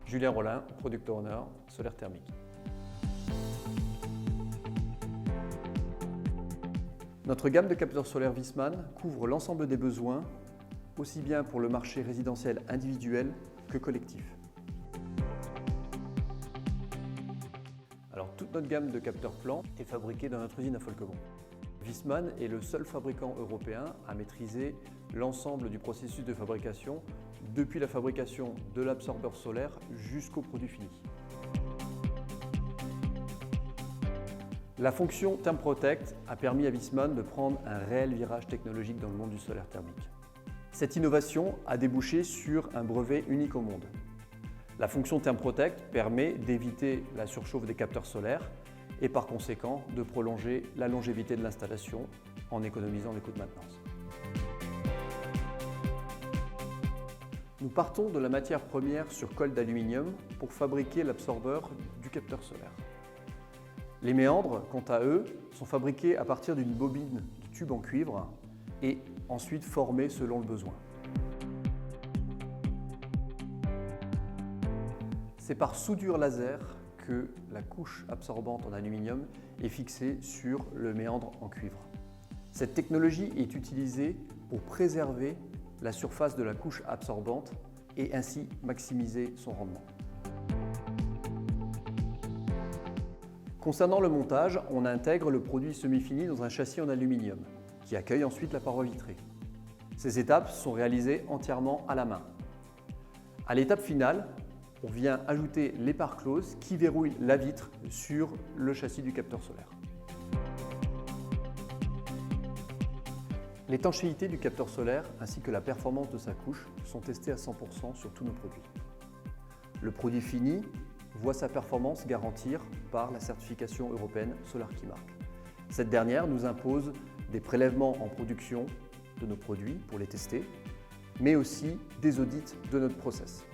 Julien Rollin, Product Owner, solaire thermique. Notre gamme de capteurs solaires Viessmann couvre l'ensemble des besoins, aussi bien pour le marché résidentiel individuel que collectif. Alors, toute notre gamme de capteurs plans est fabriquée dans notre usine à Folquemont. Viessmann est le seul fabricant européen à maîtriser l'ensemble du processus de fabrication, depuis la fabrication de l'absorbeur solaire jusqu'au produit fini. La fonction ThermProtect a permis à Viessmann de prendre un réel virage technologique dans le monde du solaire thermique. Cette innovation a débouché sur un brevet unique au monde. La fonction ThermProtect permet d'éviter la surchauffe des capteurs solaires et par conséquent de prolonger la longévité de l'installation en économisant les coûts de maintenance. Nous partons de la matière première sur colle d'aluminium pour fabriquer l'absorbeur du capteur solaire. Les méandres, quant à eux, sont fabriqués à partir d'une bobine de tube en cuivre et ensuite formés selon le besoin. C'est par soudure laser que la couche absorbante en aluminium est fixée sur le méandre en cuivre. Cette technologie est utilisée pour préserver la surface de la couche absorbante et ainsi maximiser son rendement. Concernant le montage, on intègre le produit semi-fini dans un châssis en aluminium qui accueille ensuite la paroi vitrée. Ces étapes sont réalisées entièrement à la main. À l'étape finale, on vient ajouter les parts closes qui verrouillent la vitre sur le châssis du capteur solaire. L'étanchéité du capteur solaire ainsi que la performance de sa couche sont testées à 100% sur tous nos produits. Le produit fini voit sa performance garantir par la certification européenne Solar Key Mark. Cette dernière nous impose des prélèvements en production de nos produits pour les tester, mais aussi des audits de notre process.